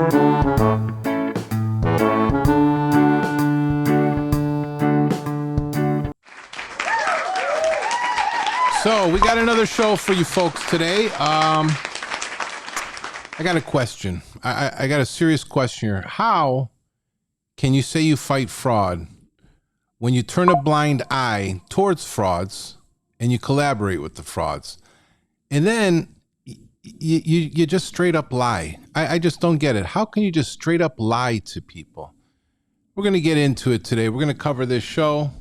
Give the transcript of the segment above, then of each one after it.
So we got another show for you folks today. I got a question. I got a serious question here. How can you say you fight fraud when you turn a blind eye towards frauds and you collaborate with the frauds, and then you just straight up lie? I just don't get it. How can you just straight up lie to people? We're going to get into it today. We're going to cover this show.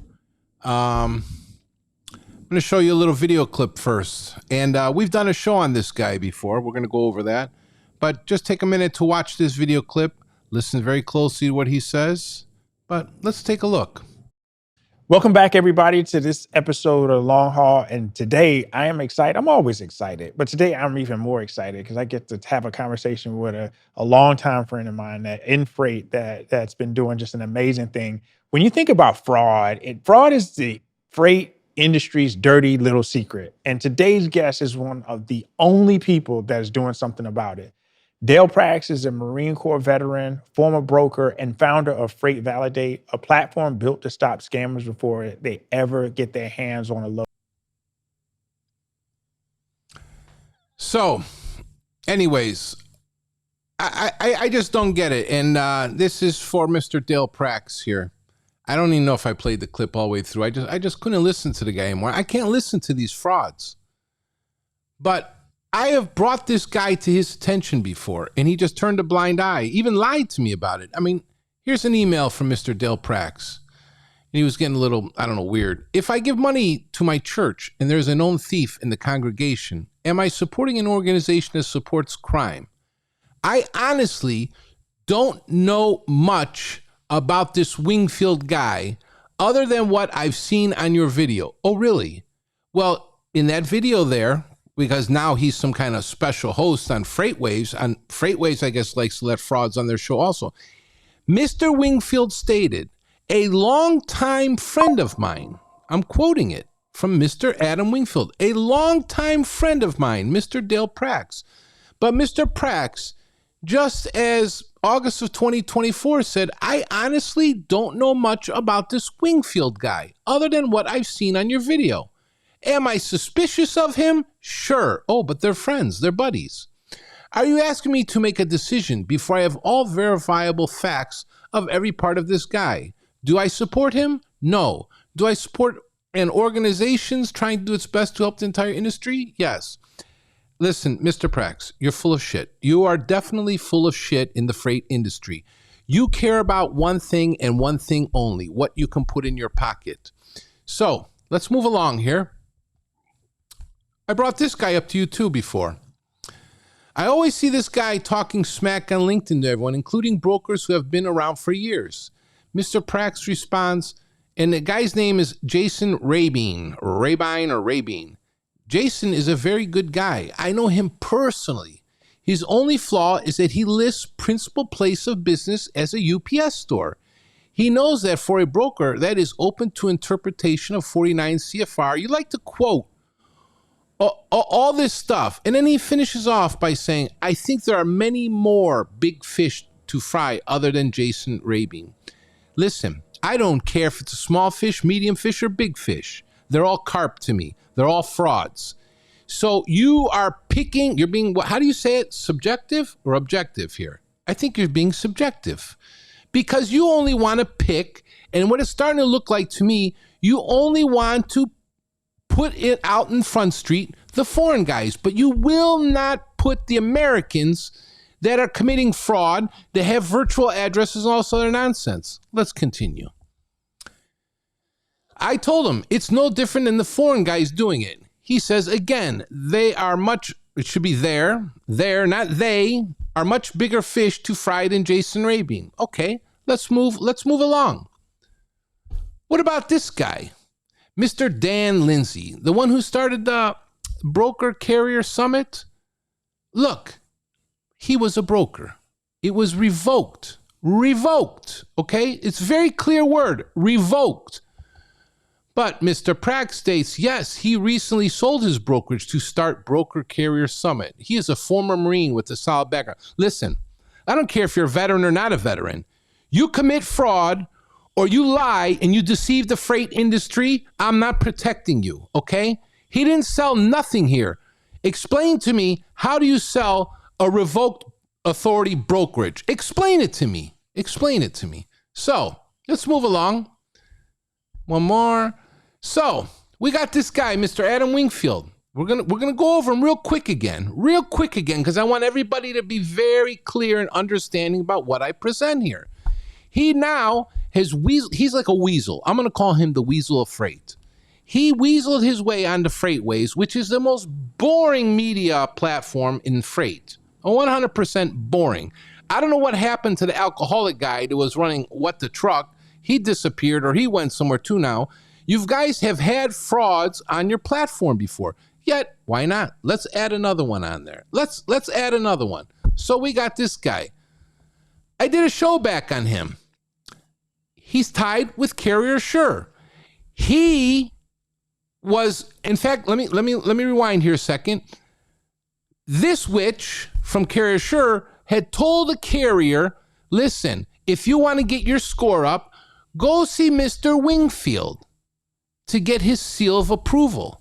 I'm going to show you a little video clip first. And we've done a show on this guy before. We're going to go over that. But just take a minute to watch this video clip. Listen very closely to what he says. But let's take a look. Welcome back, everybody, to this episode of Long Haul. And today I am excited. I'm always excited, but today I'm even more excited because I get to have a conversation with a longtime friend of mine that in freight that's been doing just an amazing thing. When you think about fraud, fraud is the freight industry's dirty little secret. And today's guest is one of the only people that is doing something about it. Dale Prax is a Marine Corps veteran, former broker, and founder of Freight Validate, a platform built to stop scammers before they ever get their hands on a load. So, anyways, I just don't get it. And this is for Mr. Dale Prax here. I don't even know if I played the clip all the way through. I just couldn't listen to the guy anymore. I can't listen to these frauds. But I have brought this guy to his attention before, and he just turned a blind eye, even lied to me about it. I mean, here's an email from Mr. Dale Prax. And he was getting a little, I don't know, weird. If I give money to my church and there's a known thief in the congregation, am I supporting an organization that supports crime? I honestly don't know much about this Wingfield guy other than what I've seen on your video. Oh, really? Well, in that video there, because now he's some kind of special host on FreightWaves. On FreightWaves, I guess, likes to let frauds on their show also. Mr. Wingfield stated, a longtime friend of mine, I'm quoting it from Mr. Adam Wingfield, a longtime friend of mine, Mr. Dale Prax. But Mr. Prax, just as August of 2024 said, I honestly don't know much about this Wingfield guy other than what I've seen on your video. Am I suspicious of him? Sure. Oh, but they're friends. They're buddies. Are you asking me to make a decision before I have all verifiable facts of every part of this guy? Do I support him? No. Do I support an organization trying to do its best to help the entire industry? Yes. Listen, Mr. Prax, you're full of shit. You are definitely full of shit in the freight industry. You care about one thing and one thing only, what you can put in your pocket. So let's move along here. I brought this guy up to you too before. I always see this guy talking smack on LinkedIn to everyone, including brokers who have been around for years. Mr. Prax responds, and the guy's name is Jason Rabine. Jason is a very good guy. I know him personally. His only flaw is that he lists principal place of business as a UPS store. He knows that for a broker, that is open to interpretation of 49 CFR. You like to quote all this stuff. And then he finishes off by saying, I think there are many more big fish to fry other than Jason Rabine. Listen, I don't care if it's a small fish, medium fish, or big fish. They're all carp to me. They're all frauds. So you are picking, you're being, how do you say it? Subjective or objective here? I think you're being subjective because you only want to pick, and what it's starting to look like to me, you only want to put it out in Front Street, the foreign guys, but you will not put the Americans that are committing fraud, that have virtual addresses and all this other nonsense. Let's continue. I told him it's no different than the foreign guys doing it. He says, again, they are much, it should be not they, are much bigger fish to fry than Jason Rabine. Okay, let's move along. What about this guy? Mr. Dan Lindsay, the one who started the Broker Carrier Summit. Look, he was a broker. It was revoked. Okay? It's a very clear word, revoked. But Mr. Prax states, yes, he recently sold his brokerage to start Broker Carrier Summit. He is a former Marine with a solid background. Listen, I don't care if you're a veteran or not a veteran. You commit fraud or you lie and you deceive the freight industry, I'm not protecting you, okay? He didn't sell nothing here. Explain to me, how do you sell a revoked authority brokerage? Explain it to me. Explain it to me. So let's move along. One more. So we got this guy, Mr. Adam Wingfield. We're gonna go over him real quick again, because I want everybody to be very clear and understanding about what I present here. He now has he's like a weasel. I'm gonna call him the weasel of freight. He weaseled his way onto FreightWaves, which is the most boring media platform in freight. 100% boring. I don't know what happened to the alcoholic guy that was running What the Truck. He disappeared, or he went somewhere too now. You guys have had frauds on your platform before. Yet, why not? Let's add another one on there. Let's add another one. So we got this guy. I did a show back on him. He's tied with Carrier Sure. He was, in fact, let me rewind here a second. This witch from Carrier Sure had told a carrier, listen, if you want to get your score up, go see Mr. Wingfield to get his seal of approval.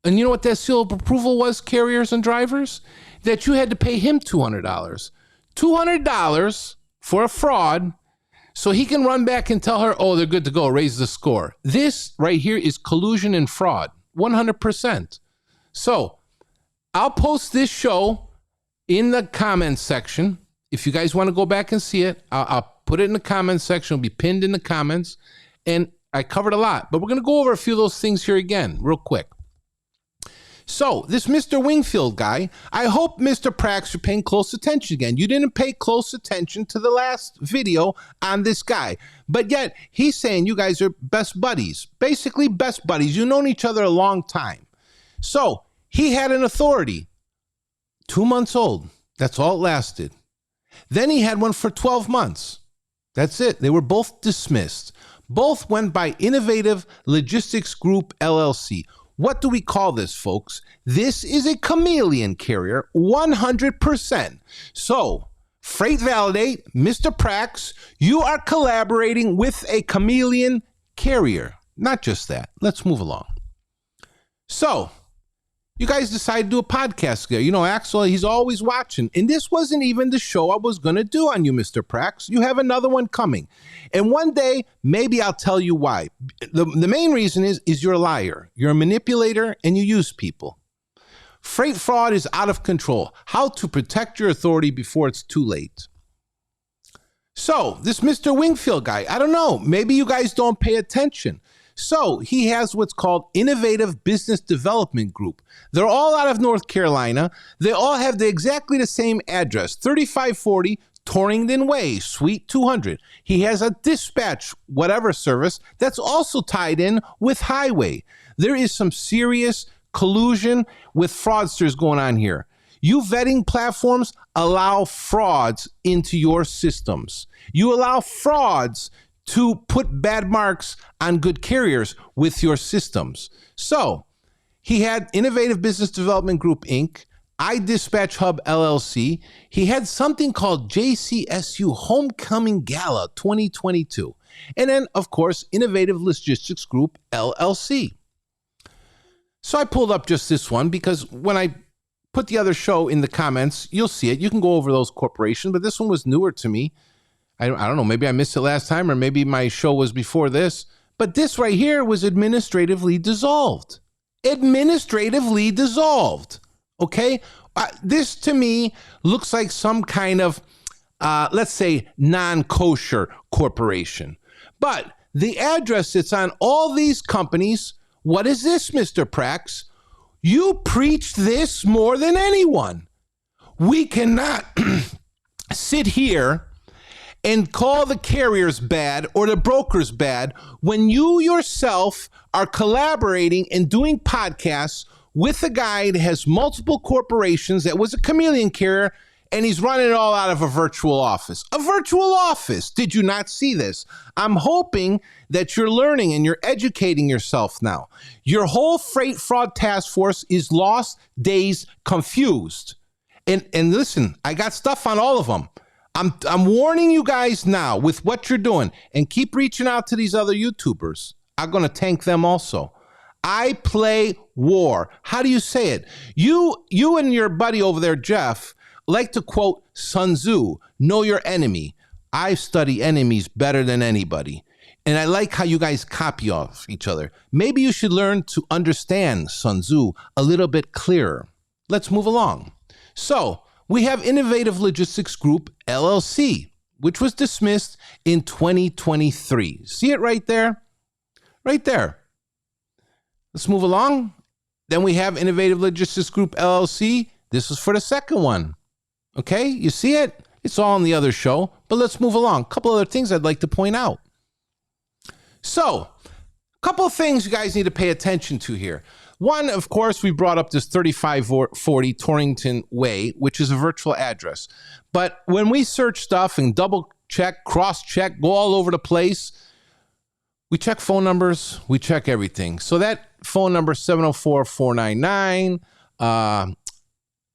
And you know what that seal of approval was, carriers and drivers? That you had to pay him $200. $200 for a fraud, so he can run back and tell her, oh, they're good to go, raise the score. This right here is collusion and fraud, 100%. So I'll post this show in the comments section. If you guys want to go back and see it, I'll put it in the comments section. It'll be pinned in the comments. And I covered a lot, but we're going to go over a few of those things here again, real quick. So this Mr. Wingfield guy, I hope Mr. Prax, you're paying close attention again. You didn't pay close attention to the last video on this guy, but yet he's saying you guys are best buddies, basically best buddies. You've known each other a long time. So he had an authority, 2 months old. That's all it lasted. Then he had one for 12 months. That's it. They were both dismissed. Both went by Innovative Logistics Group, LLC. What do we call this, folks? This is a chameleon carrier, 100%. So, Freight Validate, Mr. Prax, you are collaborating with a chameleon carrier. Not just that. Let's move along. So, you guys decided to do a podcast together. You know, Axel, he's always watching. And this wasn't even the show I was going to do on you, Mr. Prax. You have another one coming. And one day, maybe I'll tell you why. The main reason is you're a liar. You're a manipulator and you use people. Freight fraud is out of control. How to protect your authority before it's too late. So, this Mr. Wingfield guy, I don't know. Maybe you guys don't pay attention. So he has what's called Innovative Business Development Group. They're all out of North Carolina. They all have exactly the same address, 3540 Torrington Way, Suite 200. He has a dispatch, whatever service, that's also tied in with Highway. There is some serious collusion with fraudsters going on here. You vetting platforms allow frauds into your systems. You allow frauds to put bad marks on good carriers with your systems. So he had Innovative Business Development Group, Inc., iDispatch Hub, LLC. He had something called JCSU Homecoming Gala 2022. And then, of course, Innovative Logistics Group, LLC. So I pulled up just this one because when I put the other show in the comments, you'll see it. You can go over those corporations, but this one was newer to me. I don't know, maybe I missed it last time, or maybe my show was before this, but this right here was administratively dissolved. Administratively dissolved, okay? This to me looks like some kind of, let's say, non-kosher corporation. But the address that's on all these companies, what is this, Mr. Prax? You preach this more than anyone. We cannot sit here and call the carriers bad or the brokers bad when you yourself are collaborating and doing podcasts with a guy that has multiple corporations, that was a chameleon carrier, and he's running it all out of a virtual office. A virtual office. Did you not see this? I'm hoping that you're learning and you're educating yourself now. Your whole freight fraud task force is lost, dazed, confused. And listen, I got stuff on all of them. I'm warning you guys now with what you're doing, and keep reaching out to these other YouTubers. I'm going to tank them also. I play war. How do you say it? You and your buddy over there, Jeff, like to quote Sun Tzu, know your enemy. I study enemies better than anybody. And I like how you guys copy off each other. Maybe you should learn to understand Sun Tzu a little bit clearer. Let's move along. So, we have Innovative Logistics Group, LLC, which was dismissed in 2023. See it right there? Right there. Let's move along. Then we have Innovative Logistics Group, LLC. This was for the second one. Okay, you see it? It's all on the other show, but let's move along. A couple other things I'd like to point out. So, a couple of things you guys need to pay attention to here. One, of course, we brought up this 3540 Torrington Way, which is a virtual address. But when we search stuff and double check, cross check, go all over the place, we check phone numbers, we check everything. So that phone number, 704-499.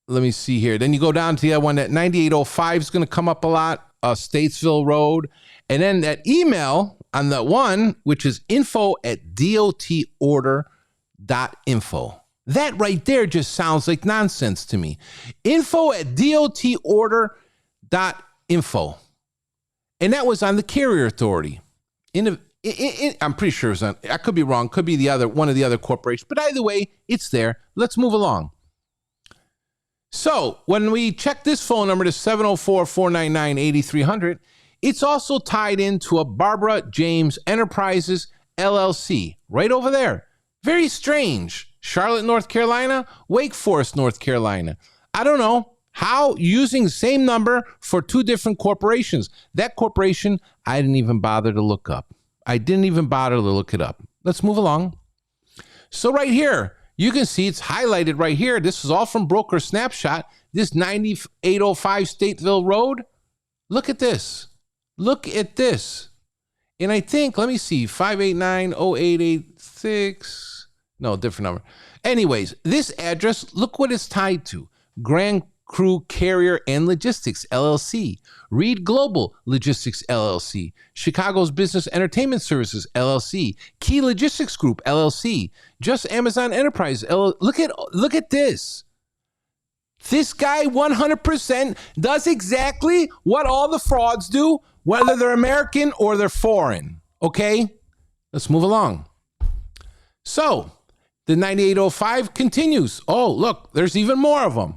Let me see here. Then you go down to the other one, that 9805 is going to come up a lot, Statesville Road. And then that email on that one, which is info@dotorder.info. That right there just sounds like nonsense to me. info@dotorder.info. And that was on the Carrier Authority. I'm pretty sure it was on, I could be wrong, could be one of the other corporations, but either way, it's there. Let's move along. So when we check this phone number to 704-499-8300, it's also tied into a Barbara James Enterprises LLC right over there. Very strange. Charlotte, North Carolina, Wake Forest, North Carolina. I don't know how using the same number for two different corporations. That corporation, I didn't even bother to look up. Let's move along. So right here, you can see it's highlighted right here. This is all from Broker Snapshot. This 9805 Stateville Road. Look at this. And I think, let me see, 589-0886. No, different number. Anyways, this address, look what it's tied to. Grand Crew Carrier and Logistics, LLC. Reed Global Logistics, LLC. Chicago's Business Entertainment Services, LLC. Key Logistics Group, LLC. Just Amazon Enterprise, LLC. Look at this. This guy 100% does exactly what all the frauds do, whether they're American or they're foreign. Okay? Let's move along. So, the 9805 continues. Oh, look, there's even more of them.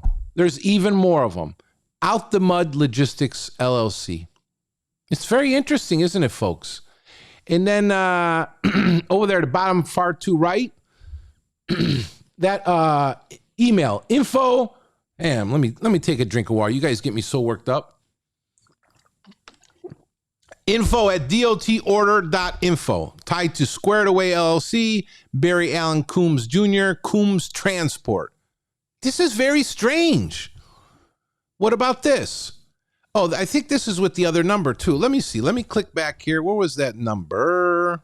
Out the Mud Logistics, LLC. It's very interesting, isn't it, folks? And then over there at the bottom, far to right, that email, info. Damn, let me take a drink of water. You guys get me so worked up. info@dotorder.info. Tied to Squared Away LLC, Barry Allen Coombs Jr., Coombs Transport. This is very strange. What about this? Oh, I think this is with the other number too. Let me see. Let me click back here. Where was that number?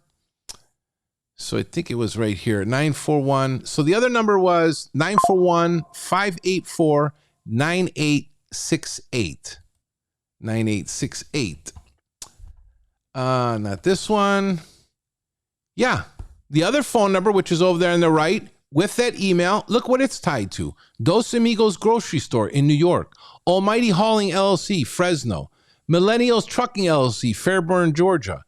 So I think it was right here, 941. So the other number was 941-584-9868. 9868. Not this one. Yeah. The other phone number, which is over there on the right, with that email, look what it's tied to. Dos Amigos Grocery Store in New York. Almighty Hauling LLC, Fresno. Millennials Trucking LLC, Fairburn, Georgia.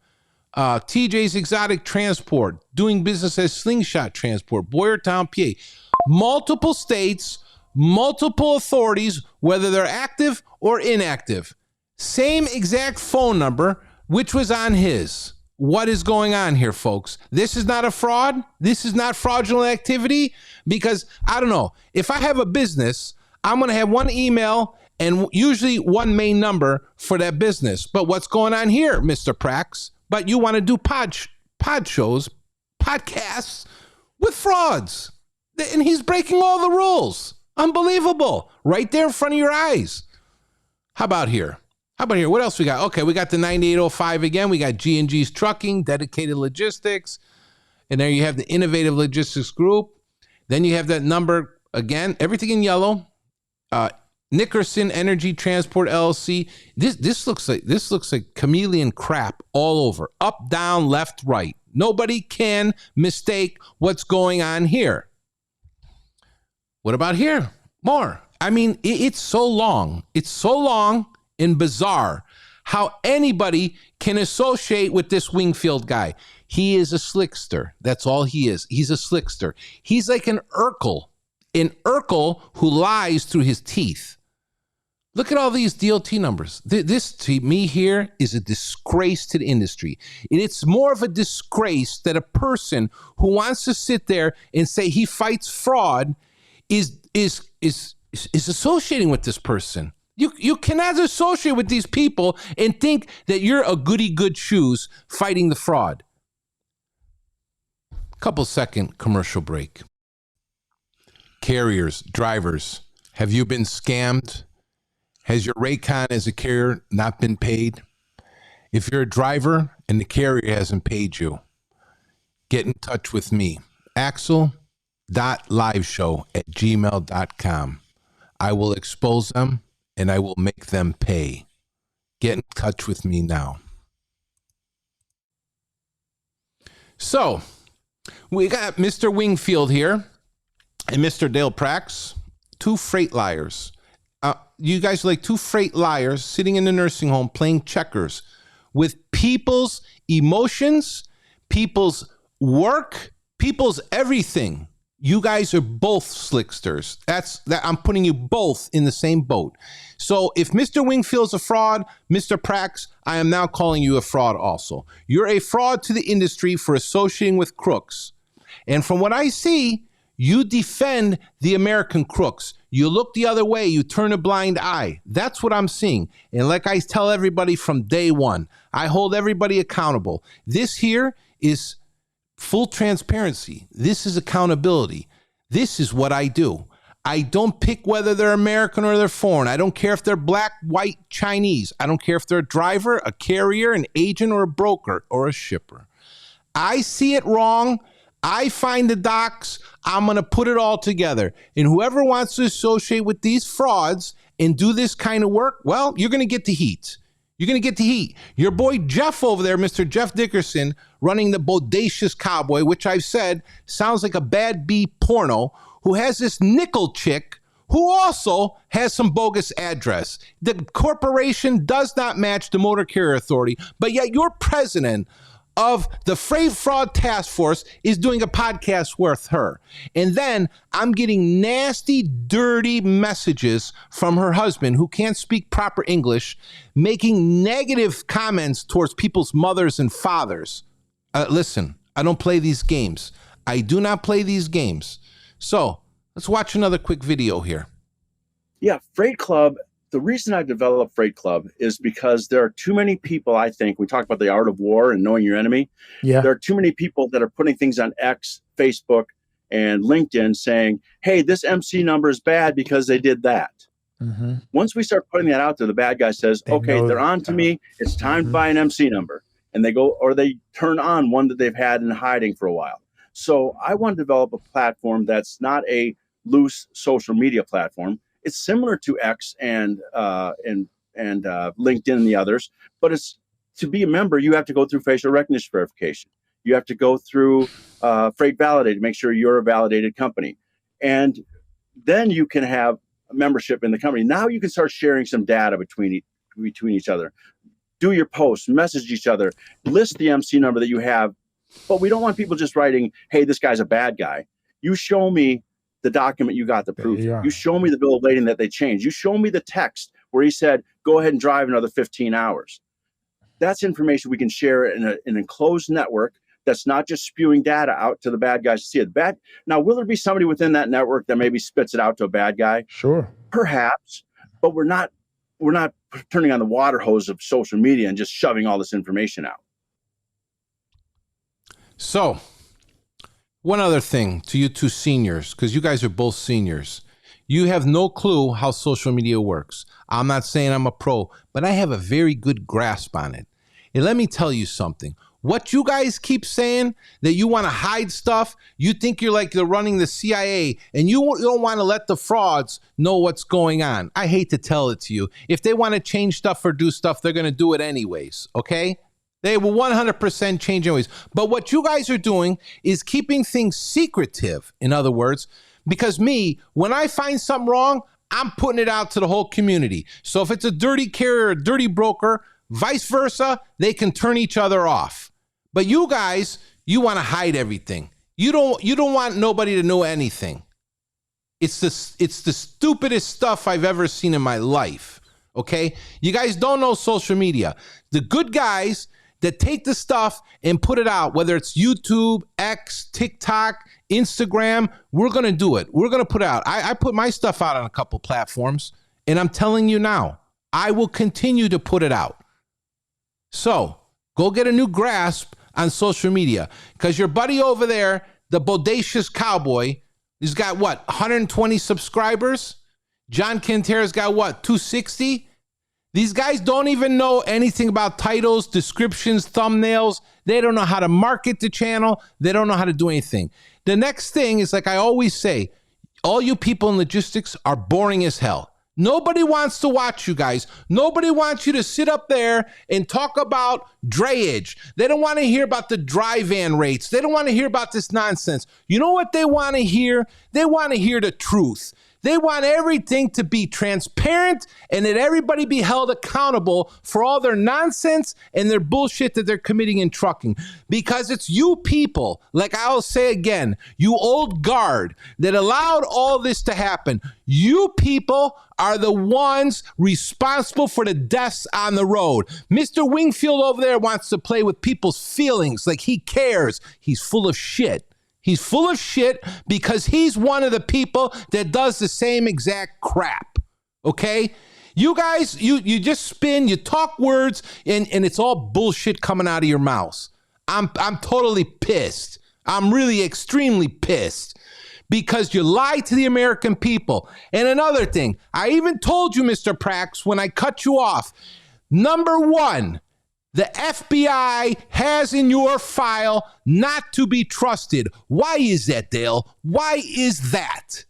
TJ's Exotic Transport, doing business as Slingshot Transport, Boyertown, PA. Multiple states, multiple authorities, whether they're active or inactive. Same exact phone number, which was on his. What is going on here, folks? This is not a fraud. This is not fraudulent activity because, I don't know, if I have a business, I'm going to have one email and usually one main number for that business. But what's going on here, Mr. Prax? But you want to do podcasts with frauds. And he's breaking all the rules. Unbelievable. Right there in front of your eyes. How about here? What else we got? Okay, we got the 9805 again. We got G&G's Trucking, Dedicated Logistics. And there you have the Innovative Logistics Group. Then you have that number again, everything in yellow. Nickerson Energy Transport LLC. This looks like chameleon crap all over. Up, down, left, right. Nobody can mistake what's going on here. What about here? More. I mean, it's so long. It's so long and bizarre how anybody can associate with this Wingfield guy. He is a slickster. That's all he is. He's a slickster. He's like an Urkel who lies through his teeth. Look at all these DOT numbers. This, to me here, is a disgrace to the industry. And it's more of a disgrace that a person who wants to sit there and say he fights fraud is associating with this person. You cannot associate with these people and think that you're a goody good shoes fighting the fraud. Couple second commercial break. Carriers, drivers, have you been scammed? Has your Raycon as a carrier not been paid? If you're a driver and the carrier hasn't paid you, get in touch with me. axel.liveshow@gmail.com. I will expose them and I will make them pay. Get in touch with me now. So, we got Mr. Wingfield here and Mr. Dale Prax, two freight liars. You guys are like two freight liars sitting in the nursing home playing checkers with people's emotions, people's work, people's everything. You guys are both slicksters. I'm putting you both in the same boat. So if Mr. Wingfield's a fraud, Mr. Prax, I am now calling you a fraud also. You're a fraud to the industry for associating with crooks. And from what I see, you defend the American crooks. You look the other way. You turn a blind eye. That's what I'm seeing. And like I tell everybody from day one, I hold everybody accountable. This here is full transparency. This is accountability. This is what I do. I don't pick whether they're American or they're foreign. I don't care if they're black, white, Chinese. I don't care if they're a driver, a carrier, an agent, or a broker, or a shipper. I see it wrong. I find the docs. I'm going to put it all together. And whoever wants to associate with these frauds and do this kind of work, well, you're going to get the heat. You're going to get the heat. Your boy Jeff over there, Mr. Jeff Dickerson, running the Bodacious Cowboy, which I've said sounds like a bad B porno, who has this nickel chick who also has some bogus address. The corporation does not match the Motor Carrier Authority, but yet your president of the Freight Fraud Task Force is doing a podcast with her. And then I'm getting nasty, dirty messages from her husband, who can't speak proper English, making negative comments towards people's mothers and fathers. Listen, I don't play these games. I do not play these games. So let's watch another quick video here. Yeah, Freight Club. The reason I developed Freight Club is because there are too many people, I think, we talk about the art of war and knowing your enemy. Yeah. There are too many people that are putting things on X, Facebook, and LinkedIn saying, hey, this MC number is bad because they did that. Mm-hmm. Once we start putting that out there, the bad guy says, okay, they're on to me. It's time to buy an MC number. And they go, or they turn on one that they've had in hiding for a while. So I want to develop a platform that's not a loose social media platform. It's similar to X and LinkedIn and the others, but it's to be a member, you have to go through facial recognition verification. You have to go through Freight Validate to make sure you're a validated company. And then you can have a membership in the company. Now you can start sharing some data between each other. Do your posts, message each other, list the MC number that you have. But we don't want people just writing, hey, this guy's a bad guy. You show me the document you got to prove. You show me the bill of lading that they changed. You show me the text where he said, go ahead and drive another 15 hours. That's information we can share in an enclosed network that's not just spewing data out to the bad guys to see it. Now, will there be somebody within that network that maybe spits it out to a bad guy? Sure. Perhaps, but we're not turning on the water hose of social media and just shoving all this information out. So, one other thing to you two seniors, because you guys are both seniors. You have no clue how social media works. I'm not saying I'm a pro, but I have a very good grasp on it. And let me tell you something. What you guys keep saying, that you want to hide stuff, you think you're running the CIA, and you don't want to let the frauds know what's going on. I hate to tell it to you. If they want to change stuff or do stuff, they're going to do it anyways, okay? They will 100% change anyways. But what you guys are doing is keeping things secretive, in other words, because when I find something wrong, I'm putting it out to the whole community. So if it's a dirty carrier, a dirty broker, vice versa, they can turn each other off. But you guys, you want to hide everything. You don't want nobody to know anything. It's the stupidest stuff I've ever seen in my life. Okay? You guys don't know social media. The good guys that take the stuff and put it out, whether it's YouTube, X, TikTok, Instagram, we're going to do it. We're going to put it out. I put my stuff out on a couple platforms, and I'm telling you now, I will continue to put it out. So go get a new grasp on social media, because your buddy over there, the bodacious cowboy, he's got 120 subscribers. John Quintera's got 260. These guys don't even know anything about titles, descriptions, thumbnails. They don't know how to market the channel. They don't know how to do anything. The next thing is, like I always say, all you people in logistics are boring as hell. Nobody wants to watch you guys. Nobody wants you to sit up there and talk about drayage. They don't want to hear about the dry van rates. They don't want to hear about this nonsense. You know what they want to hear? They want to hear the truth. They want everything to be transparent and that everybody be held accountable for all their nonsense and their bullshit that they're committing in trucking. Because it's you people, like I'll say again, you old guard that allowed all this to happen. You people are the ones responsible for the deaths on the road. Mr. Wingfield over there wants to play with people's feelings like he cares. He's full of shit. He's full of shit because he's one of the people that does the same exact crap, okay? You guys, you just spin, you talk words, and it's all bullshit coming out of your mouths. I'm totally pissed. I'm really extremely pissed because you lied to the American people. And another thing, I even told you, Mr. Prax, when I cut you off, number one, the FBI has in your file not to be trusted. Why is that, Dale? Why is that?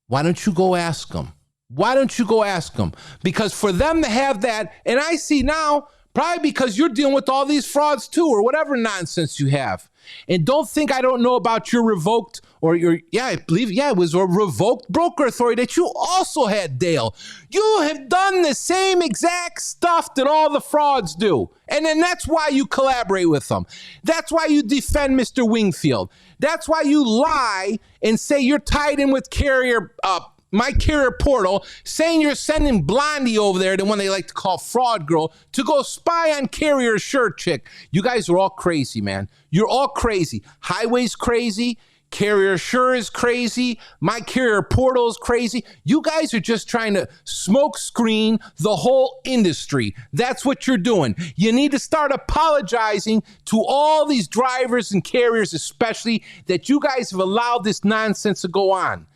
Why don't you go ask them? Why don't you go ask them? Because for them to have that, and I see now, probably because you're dealing with all these frauds too, or whatever nonsense you have. And don't think I don't know about your revoked, or I believe it was a revoked broker authority that you also had, Dale. You have done the same exact stuff that all the frauds do. And then that's why you collaborate with them. That's why you defend Mr. Wingfield. That's why you lie and say you're tied in with my carrier portal, saying you're sending Blondie over there, the one they like to call fraud girl, to go spy on carrier shirt chick. You guys are all crazy, man. You're all crazy. Highway's crazy. Carrier Sure is crazy. My carrier portal is crazy. You guys are just trying to smoke screen the whole industry. That's what you're doing. You need to start apologizing to all these drivers and carriers, especially, that you guys have allowed this nonsense to go on.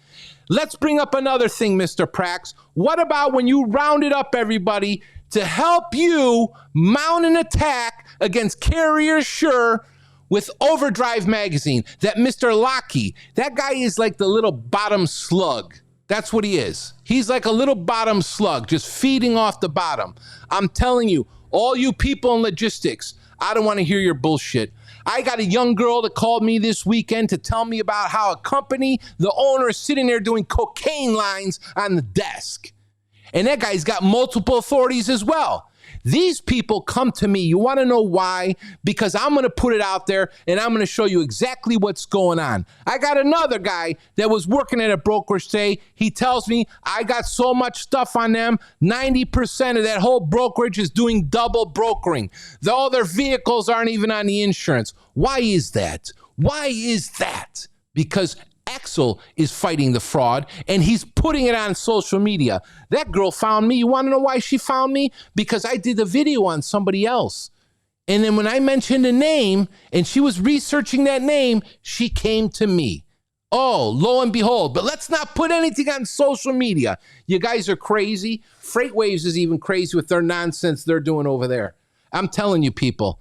Let's bring up another thing, Mr. Prax. What about when you rounded up everybody to help you mount an attack against Carrier Sure with Overdrive Magazine? That Mr. Lockheed, that guy is like the little bottom slug. That's what he is. He's like a little bottom slug, just feeding off the bottom. I'm telling you, all you people in logistics, I don't want to hear your bullshit. I got a young girl that called me this weekend to tell me about how a company, the owner is sitting there doing cocaine lines on the desk. And that guy's got multiple authorities as well. These people come to me. You want to know why? Because I'm going to put it out there and I'm going to show you exactly what's going on. I got another guy that was working at a brokerage today. He tells me I got so much stuff on them. 90% of that whole brokerage is doing double brokering. All their vehicles aren't even on the insurance. Why is that? Why is that? Because Axel is fighting the fraud and he's putting it on social media. That girl found me. You want to know why she found me? Because I did a video on somebody else. And then when I mentioned a name and she was researching that name, she came to me. Oh, lo and behold. But let's not put anything on social media. You guys are crazy. Freightwaves is even crazy with their nonsense they're doing over there. I'm telling you, people.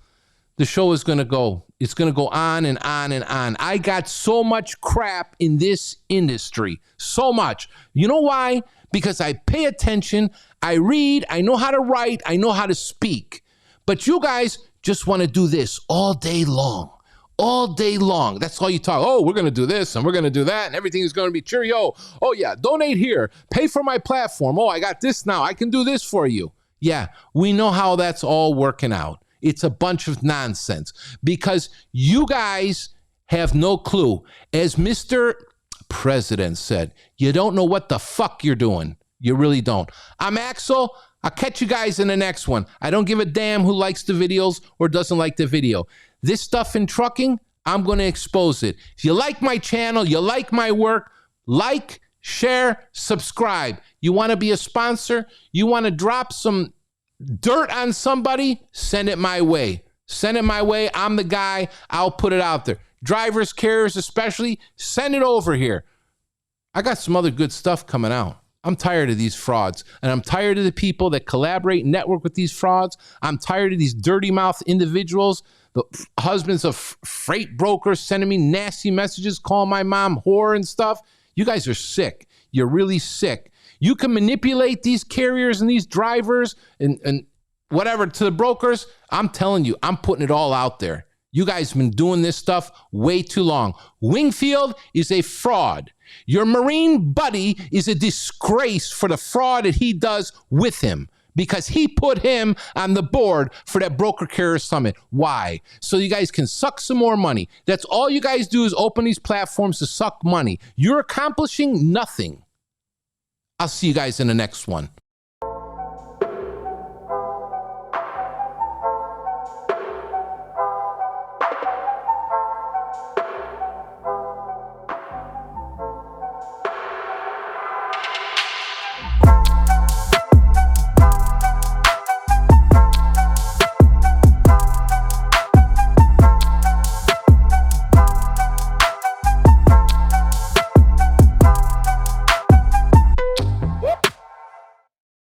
the show is going to go. It's going to go on and on and on. I got so much crap in this industry. So much. You know why? Because I pay attention. I read. I know how to write. I know how to speak. But you guys just want to do this all day long. All day long. That's all you talk. Oh, we're going to do this and we're going to do that and everything is going to be cheerio. Oh, yeah. Donate here. Pay for my platform. Oh, I got this now. I can do this for you. Yeah. We know how that's all working out. It's a bunch of nonsense because you guys have no clue. As Mr. President said, you don't know what the fuck you're doing. You really don't. I'm Axel. I'll catch you guys in the next one. I don't give a damn who likes the videos or doesn't like the video. This stuff in trucking, I'm going to expose it. If you like my channel, you like my work, like, share, subscribe. You want to be a sponsor? You want to drop some dirt on somebody? Send it my way. Send it my way. I'm the guy. I'll put it out there. Drivers, carriers especially, send it over here. I got some other good stuff coming out. I'm tired of these frauds, and I'm tired of the people that collaborate and network with these frauds. I'm tired of these dirty mouth individuals, the husbands of freight brokers sending me nasty messages, calling my mom whore and stuff. You guys are sick. You're really sick. You can manipulate these carriers and these drivers and whatever to the brokers. I'm telling you, I'm putting it all out there. You guys have been doing this stuff way too long. Wingfield is a fraud. Your Marine buddy is a disgrace for the fraud that he does with him because he put him on the board for that broker carrier summit. Why? So you guys can suck some more money. That's all you guys do is open these platforms to suck money. You're accomplishing nothing. I'll see you guys in the next one.